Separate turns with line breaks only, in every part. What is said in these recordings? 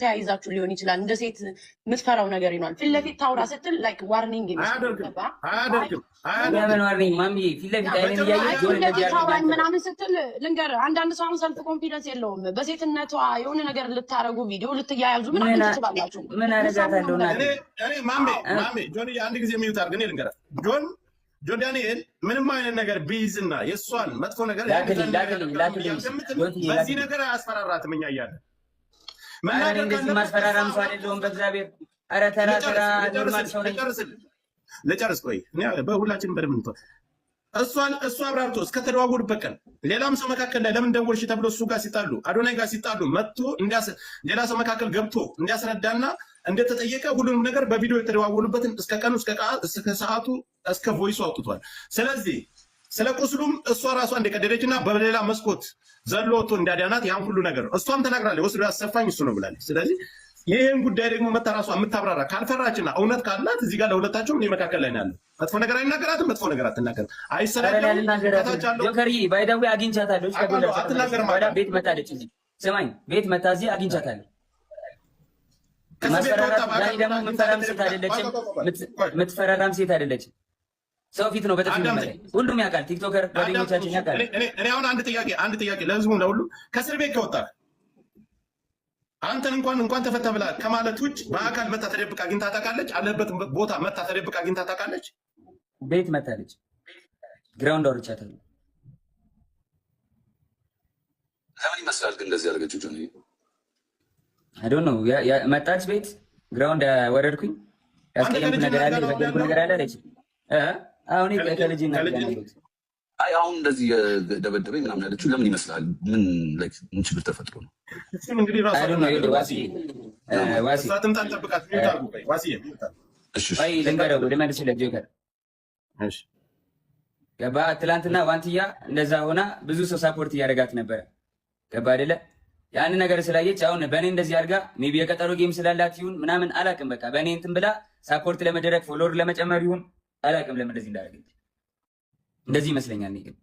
ተያይዛችሁ ሊሆን ይችላል። እንደ ሴት የምትፈራው ነገር ይኖራል። ፊት ለፊት ታውራ ስትል ላይክ ዋርኒንግ
አያደርግም።
ለምን ዋርኒንግ ማሚ ፊት ለፊት አይኔን እያየች
ታውራኝ ምናምን ስትል ልንገር፣ አንዳንድ ሰው ሰልፍ ኮንፊደንስ የለውም። በሴትነቷ የሆነ ነገር ልታረጉ ቪዲዮ ልትያያዙ ምናምን ትችላላችሁ።
ምን አደርጋታለሁ?
እኔ ማሜ ጆኒ አንድ ጊዜ የሚዩት አድርገን ልንገር ጆን ዳንኤል ምንም አይነት ነገር ቢይዝና የእሷን መጥፎ ነገር በዚህ ነገር አያስፈራራትም። እኛ እያለ
እንደዚህ ማስፈራራም ሰው አይደለሁም። በእግዚአብሔር ኧረ ተራ ኖርማል ሰው ነኝ።
ልጨርስ ቆይ በሁላችን በደምብ እሱ አብራርቶ እስከተደዋወሉበት ቀን ሌላም ሰው መካከል ላይ ለምን ደወልሽ ተብሎ እሱ ጋር ሲጣሉ አዶናይ ጋር ሲጣሉ መጥቶ ሌላ ሰው መካከል ገብቶ እንዲያስረዳና እንደተጠየቀ ሁሉንም ነገር በቪዲዮ የተደዋወሉበትን እስከ ቀኑ እስከ ሰዓቱ እስከ ቮይሱ አውጥቷል። ስለዚህ ስለ ቁስሉም እሷ ራሷ እንደቀደደችና በሌላ መስኮት ዘሎ ወጥቶ እንዳዳናት ያን ሁሉ ነገር እሷም ተናግራለች። ወስዶ ያሰፋኝ እሱ ነው ብላለች። ስለዚህ ይህን ጉዳይ ደግሞ መታ ራሷ የምታብራራ ካልፈራችና እውነት ካላት እዚህ ጋር ለሁለታቸውም እኔ መካከል ላይ ነው ያለው። መጥፎ ነገር አይናገራትም፣ መጥፎ ነገር አትናገርም።
ጆከሪ ባይዳዊ አግኝቻታለሁ። ቤት መታለች። ስማኝ ቤት መታ እዚህ አግኝቻታለሁ። ደግሞ የምትፈራራም ሴት አይደለችም። ሰው ፊት ነው በጥፊ መታኝ። ሁሉም ያውቃል። ቲክቶከር ጓደኞቻችን ያውቃል።
እኔ አሁን አንድ ጥያቄ ለህዝቡ ለሁሉ ከእስር ቤት ከወጣህ አንተን እንኳን ተፈታ ብላ ከማለት ውጭ በአካል መታ ተደብቃ አግኝታ ታውቃለች? አለበት ቦታ መታ ተደብቃ አግኝታ ታውቃለች?
ቤት መታለች። ግራውንድ አውርቻታለሁ።
ለምን ይመስላል ግን እንደዚህ ያደረገችው ጆኒ?
አይ ዶንት ኖ መጣች ቤት ግራውንድ ወረድኩኝ። ያስቀየምኩ ነገር አለ የበደልኩ ነገር አለ አለች። አሁን ከልጅ
አይ አሁን እንደዚህ የደበደበኝ ምናምን ያለችው ለምን ይመስላል? ምን ችግር ተፈጥሮ ነው?
እንግዲህ ራሱ
ልንገረው ወደ መልስ ለጆከር ገባ። ትላንትና ዋንትያ እንደዛ ሆና ብዙ ሰው ሳፖርት እያደረጋት ነበረ። ገባ አይደለ? ያን ነገር ስላየች አሁን በእኔ እንደዚህ አድርጋ ሜቢ የቀጠሮ ጌም ስላላት ይሁን ምናምን አላቅም። በቃ በእኔ እንትን ብላ ሳፖርት ለመደረግ ፎሎወር ለመጨመር ይሁን አላቅም ለምን እንደዚህ እንዳደረገች እንደዚህ ይመስለኛል። ግን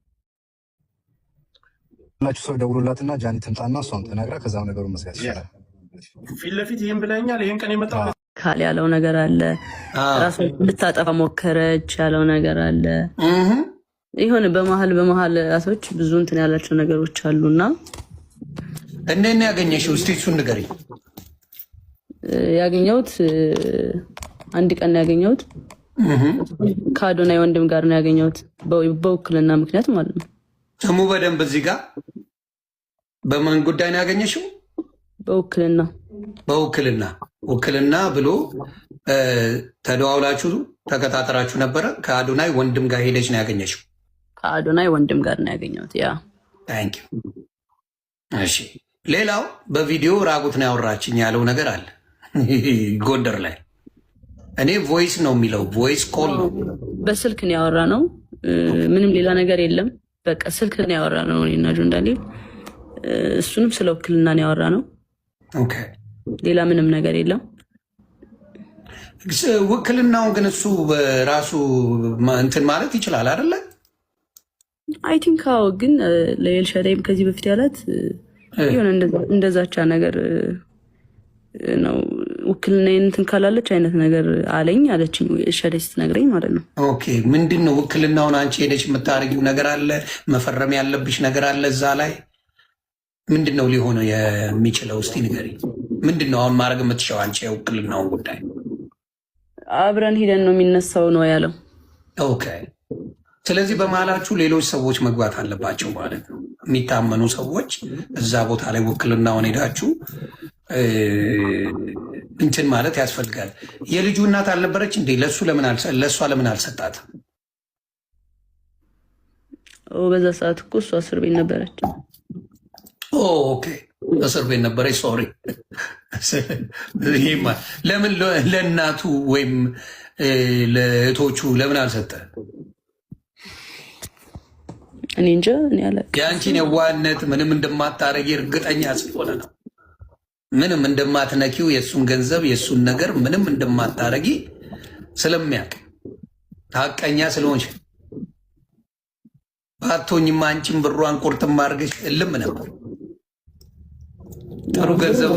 ሁላችሁ ሰው ደውሎላትና ጃኒ ትምጣና እሷም ተናግራ ከዛው ነገሩ መስጋት ይችላል።
ፊት ለፊት ይሄን ብለኛል። ይሄን ቀን የመጣው
ካል ያለው ነገር አለ። ራሱ ልታጠፋ ሞከረች ያለው ነገር አለ። ይሁን በመሃል ራሶች ብዙ እንትን ያላቸው ነገሮች አሉና
እንዴት ነው ያገኘሽው? እስቲ እሱን ንገሪኝ።
ያገኘሁት አንድ ቀን ነው ያገኘሁት። ከአዶናይ ወንድም ጋር ነው ያገኘሁት፣ በውክልና ምክንያት ማለት ነው።
ስሙ በደንብ እዚህ ጋር በማን ጉዳይ ነው ያገኘሽው? ውክልና ብሎ ተደዋውላችሁ ተከታተራችሁ ነበረ። ከአዶናይ ወንድም ጋር ሄደች ነው ያገኘሽው?
ከአዶናይ ወንድም ጋር ነው ያገኘሁት። ያ
ታንክ ዩ። እሺ ሌላው በቪዲዮ ራቁት ነው ያወራችኝ ያለው ነገር አለ ጎንደር ላይ። እኔ ቮይስ ነው የሚለው ቮይስ ኮል ነው።
በስልክ ነው ያወራ ነው። ምንም ሌላ ነገር የለም። በቃ ስልክ ነው ያወራ ነው እኔና ጆን ዳንኤል። እሱንም ስለ ውክልና ነው ያወራ ነው።
ኦኬ
ሌላ ምንም ነገር የለም።
ውክልናውን ግን እሱ በራሱ እንትን ማለት ይችላል አይደለ?
አይ ቲንክ አዎ። ግን ለኤልሻዳይም ከዚህ በፊት ያላት የሆነ እንደዛቻ ነገር ነው። ውክልና እንትን ካላለች አይነት ነገር አለኝ አለችኝ ኤልሻዳይ ስትነግረኝ ማለት ነው።
ኦኬ ምንድን ነው ውክልናውን አንቺ ሄደች የምታደርጊው ነገር አለ? መፈረም ያለብሽ ነገር አለ እዛ ላይ? ምንድን ነው ሊሆነው የሚችለው? እስቲ ንገሪኝ። ምንድን ነው አሁን ማድረግ የምትሻው አንቺ የውክልናውን ጉዳይ?
አብረን ሄደን ነው የሚነሳው ነው ያለው።
ኦኬ ስለዚህ በመሀላችሁ ሌሎች ሰዎች መግባት አለባቸው ማለት ነው። የሚታመኑ ሰዎች እዛ ቦታ ላይ ውክልናውን ሄዳችሁ እንትን ማለት ያስፈልጋል። የልጁ እናት አልነበረች እንዴ? ለእሷ ለምን አልሰጣትም?
በዛ ሰዓት እኮ እሷ እስር ቤት ነበረች።
ኦኬ እስር ቤት ነበረች። ሶሪ። ለምን ለእናቱ ወይም ለእህቶቹ ለምን አልሰጠ?
እኔ እንጃ። እኔ አላውቅም።
የአንቺን የዋህነት ምንም እንደማታረጊ እርግጠኛ ስለሆነ ነው። ምንም እንደማትነኪው የእሱን ገንዘብ የእሱን ነገር ምንም እንደማታረጊ ስለሚያውቅ ሀቀኛ ስለሆንሽ ባቶኝማ አንቺን ብሯን ቁርጥም አድርገሽ እልም ነበር። ጥሩ ገንዘብ